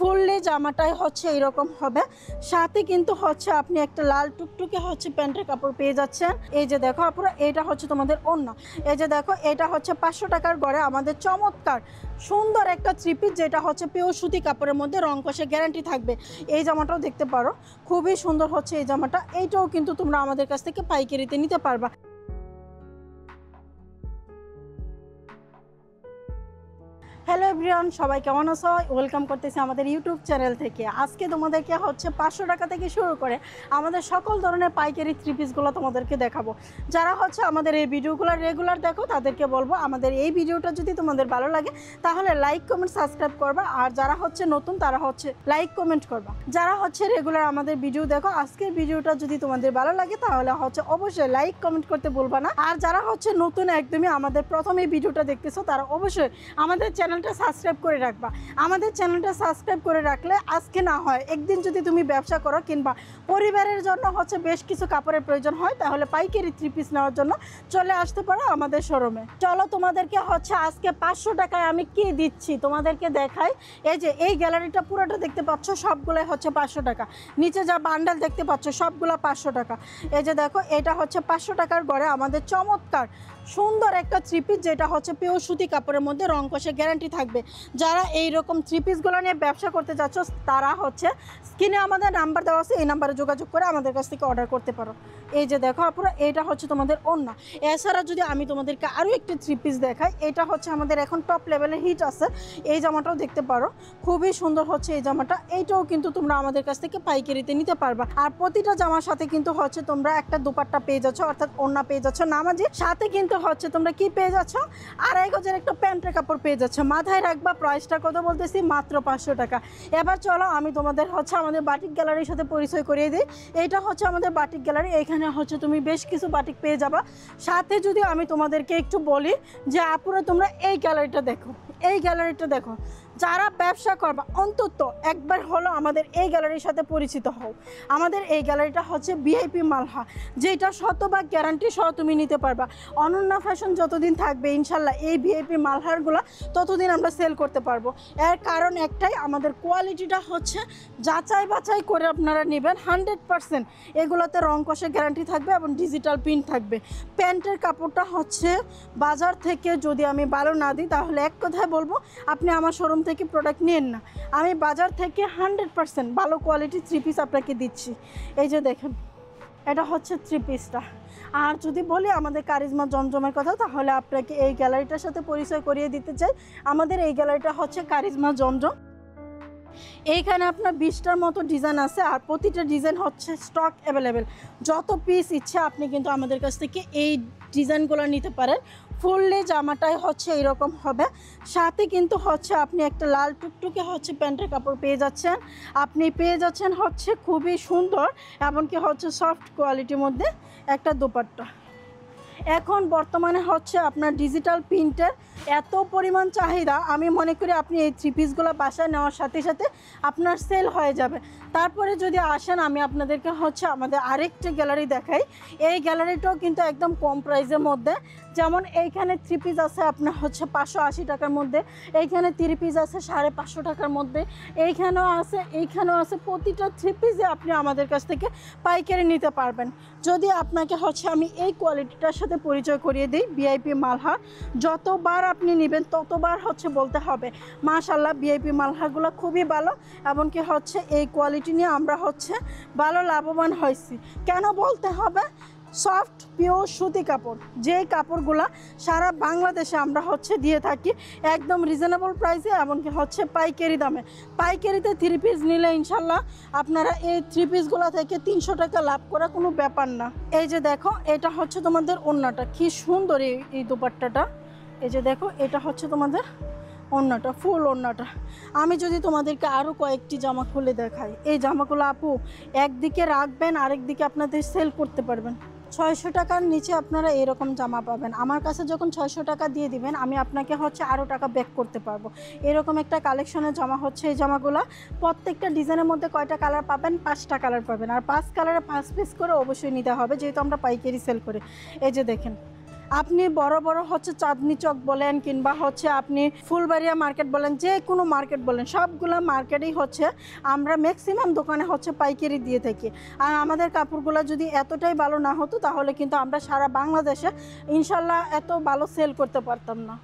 Fully জামাটাই হচ্ছে এরকম হবে, সাথে কিন্তু হচ্ছে আপনি একটা লাল টুকটুকে হচ্ছে প্যান্টের কাপড় পেয়ে যাচ্ছেন। এই যে দেখো আপুরা, এটা হচ্ছে তোমাদের ওড়না। এই যে দেখো, এটা হচ্ছে 500 টাকার গড়ে আমাদের চমৎকার সুন্দর একটা থ্রি পিস, যেটা হচ্ছে পিওর সুতি কাপড়ের মধ্যে রং কষে গ্যারান্টি থাকবে। এই জামাটাও দেখতে পারো, খুবই সুন্দর হচ্ছে এই জামাটা। এইটাও কিন্তু তোমরা আমাদের কাছ থেকে পাইকারিতে নিতে পারবা। হ্যালো এভরিওয়ান, সবাই কেমন আছো? ওয়েলকাম করতেছি আমাদের ইউটিউব চ্যানেল থেকে। আজকে তোমাদেরকে হচ্ছে 500 টাকা থেকে শুরু করে আমাদের সকল ধরনের পাইকারি থ্রি পিসগুলো তোমাদেরকে দেখাবো। যারা হচ্ছে আমাদের এই ভিডিওগুলো রেগুলার দেখো তাদেরকে বলবো, আমাদের এই ভিডিওটা যদি তোমাদের ভালো লাগে তাহলে লাইক কমেন্ট সাবস্ক্রাইব করবা, আর যারা হচ্ছে নতুন তারা হচ্ছে লাইক কমেন্ট করবা। যারা হচ্ছে রেগুলার আমাদের ভিডিও দেখো, আজকের ভিডিওটা যদি তোমাদের ভালো লাগে তাহলে হচ্ছে অবশ্যই লাইক কমেন্ট করতে বলবা না। আর যারা হচ্ছে নতুন একদমই আমাদের প্রথম এই ভিডিওটা দেখতেছো তারা অবশ্যই আমাদের চ্যানেলটা সাবস্ক্রাইব করে রাখবা। আমাদের চ্যানেলটা সাবস্ক্রাইব করে রাখলে আজকে না হয় একদিন যদি তুমি ব্যবসা করো কিংবা পরিবারের জন্য হচ্ছে বেশ কিছু কাপড়ের প্রয়োজন হয়, তাহলে পাইকারি থ্রি পিস নেওয়ার জন্য চলে আসতে পারো আমাদের শোরুমে। চলো তোমাদেরকে হচ্ছে আজকে 500 টাকায় আমি কি দিচ্ছি তোমাদেরকে দেখাই। এই যে এই গ্যালারিটা পুরোটা দেখতে পাচ্ছ, সবগুলোই হচ্ছে 500 টাকা। নিচে যা বান্ডেল দেখতে পাচ্ছ সবগুলো 500 টাকা। এই যে দেখো, এটা হচ্ছে 500 টাকার গড়ে আমাদের চমৎকার সুন্দর একটা থ্রি পিস, যেটা হচ্ছে পিওর সুতি কাপড়ের মধ্যে রং কষে গ্যারান্টি থাকবে। যারা এই রকম থ্রি পিসগুলো নিয়ে ব্যবসা করতে যাচ্ছ তারা হচ্ছে স্ক্রিনে আমাদের নাম্বার দেওয়া আছে, এই নাম্বারে যোগাযোগ করে আমাদের কাছ থেকে অর্ডার করতে পারো। এই যে দেখো আপুরা, এটা হচ্ছে তোমাদের ওড়না। এছাড়া যদি আমি তোমাদেরকে আরও একটি থ্রি পিস দেখাই, এটা হচ্ছে আমাদের এখন টপ লেভেলের হিট আছে। এই জামাটাও দেখতে পারো, খুবই সুন্দর হচ্ছে এই জামাটা। এইটাও কিন্তু তোমরা আমাদের কাছ থেকে পাইকারিতে নিতে পারবা। আর প্রতিটা জামার সাথে কিন্তু হচ্ছে তোমরা একটা দুপাট্টা পেয়ে যাচ্ছ, অর্থাৎ ওড়না পেয়ে যাচ্ছ নামাজি, সাথে কিন্তু হচ্ছে তোমরা কি পেয়ে যাচ্ছ, 2.5 গজের একটা প্যান্টের কাপড় পেয়ে যাচ্ছ। মাথায় রাখবা প্রাইসটা কত বলতেছি, মাত্র 500 টাকা। এবার চলো আমি তোমাদের হচ্ছে আমাদের বাটিক গ্যালারির সাথে পরিচয় করিয়ে দিই। এইটা হচ্ছে আমাদের বাটিক গ্যালারি, এখানে হচ্ছে তুমি বেশ কিছু বাটিক পেয়ে যাবা। সাথে যদি আমি তোমাদেরকে একটু বলি যে আপুরা তোমরা এই গ্যালারিটা দেখো, এই গ্যালারিটা দেখো। যারা ব্যবসা করবা অন্তত একবার হলো আমাদের এই গ্যালারির সাথে পরিচিত হও। আমাদের এই গ্যালারিটা হচ্ছে ভিআইপি মালহা, যেটা শতভাগ গ্যারান্টি সহ তুমি নিতে পারবা। অনন্যা ফ্যাশন যতদিন থাকবে ইনশাল্লাহ এই ভিআইপি মালহারগুলো ততদিন আমরা সেল করতে পারবো। এর কারণ একটাই, আমাদের কোয়ালিটিটা হচ্ছে যাচাই বাছাই করে আপনারা নেবেন 100%। এগুলোতে রং কষে গ্যারান্টি থাকবে এবং ডিজিটাল প্রিন্ট থাকবে। প্যান্টের কাপড়টা হচ্ছে বাজার থেকে যদি আমি ভালো না দিই তাহলে এক কথায় বলবো আপনি আমার শোরুম থেকে প্রোডাক্ট নেন না। আমি বাজার থেকে 100% ভালো কোয়ালিটি থ্রি পিস আপনাকে দিচ্ছি। এই যে দেখেন, এটা হচ্ছে থ্রি পিসটা। আর যদি বলি আমাদের কারিজমা জমজমের কথা, তাহলে আপনাকে এই গ্যালারিটার সাথে পরিচয় করিয়ে দিতে চাই। আমাদের এই গ্যালারিটা হচ্ছে কারিজমা জমজম। এইখানে আপনার 20টার মতো ডিজাইন আছে, আর প্রতিটা ডিজাইন হচ্ছে স্টক অ্যাভেলেবেল। যত পিস ইচ্ছে আপনি কিন্তু আমাদের কাছ থেকে এই ডিজাইনগুলো নিতে পারেন। ফুললি জামাটাই হচ্ছে এরকম হবে, সাথে কিন্তু হচ্ছে আপনি একটা লাল টুকটুকে হচ্ছে প্যান্টের কাপড় পেয়ে যাচ্ছেন। আপনি পেয়ে যাচ্ছেন হচ্ছে খুবই সুন্দর এমনকি হচ্ছে সফট কোয়ালিটির মধ্যে একটা দোপাট্টা। এখন বর্তমানে হচ্ছে আপনার ডিজিটাল প্রিন্টের এত পরিমাণ চাহিদা, আমি মনে করি আপনি এই থ্রি পিসগুলো বাসায় নেওয়ার সাথে সাথে আপনার সেল হয়ে যাবে। তারপরে যদি আসেন আমি আপনাদেরকে হচ্ছে আমাদের আরেকটা গ্যালারি দেখাই। এই গ্যালারিটাও কিন্তু একদম কম প্রাইসের মধ্যে। যেমন এইখানে থ্রি পিস আছে আপনার হচ্ছে 580 টাকার মধ্যে, এইখানে থ্রি পিস আছে 550 টাকার মধ্যে, এইখানেও আছে। প্রতিটা থ্রি পিসে আপনি আমাদের কাছ থেকে পাইকারি নিতে পারবেন। যদি আপনাকে হচ্ছে আমি এই কোয়ালিটিটার সাথে পরিচয় করিয়ে দিই, ভিআইপি মালহা, যতবার আপনি নেবেন ততবার হচ্ছে বলতে হবে মাশাআল্লাহ ভিআইপি মালহাগুলো খুবই ভালো, এমনকি হচ্ছে এই কোয়ালিটি নিয়ে আমরা হচ্ছে ভালো লাভবান হয়েছি। কেন বলতে হবে, সফট পিওর সুতি কাপড়, যে কাপড়গুলা সারা বাংলাদেশে আমরা হচ্ছে দিয়ে থাকি একদম রিজনেবল প্রাইসে, এমনকি হচ্ছে পাইকারি দামে। পাইকারিতে থ্রি পিস নিলে ইনশাল্লাহ আপনারা এই থ্রি পিসগুলো থেকে 300 টাকা লাভ করা কোনো ব্যাপার না। এই যে দেখো, এটা হচ্ছে তোমাদের ওড়নাটা, কি সুন্দর এই দোপাট্টাটা। এই যে দেখো, এটা হচ্ছে তোমাদের ওড়নাটা, ফুল ওড়নাটা। আমি যদি তোমাদেরকে আরও কয়েকটি জামা খুলে দেখাই, এই জামাগুলো আপু একদিকে রাখবেন আরেকদিকে আপনাদের সেল করতে পারবেন। 600 টাকার নিচে আপনারা এরকম জামা পাবেন। আমার কাছে যখন 600 টাকা দিয়ে দিবেন আমি আপনাকে হচ্ছে আরও টাকা ব্যাক করতে পারবো। এরকম একটা কালেকশনের জামা হচ্ছে এই জামাগুলো। প্রত্যেকটা ডিজাইনের মধ্যে কয়টা কালার পাবেন, 5টা কালার পাবেন। আর 5 কালারে 5 পিস করে অবশ্যই নিতে হবে, যেহেতু আমরা পাইকারি সেল করি। এই যে দেখেন, আপনি বড় বড় হচ্ছে চাঁদনি চক বলেন কিংবা হচ্ছে আপনি ফুলবাড়িয়া মার্কেট বলেন, যে কোনো মার্কেট বলেন, সবগুলো মার্কেটেই হচ্ছে আমরা ম্যাক্সিমাম দোকানে হচ্ছে পাইকারি দিয়ে থাকি। আর আমাদের কাপড়গুলো যদি এতটাই ভালো না হতো তাহলে কিন্তু আমরা সারা বাংলাদেশে ইনশাল্লাহ এত ভালো সেল করতে পারতাম না।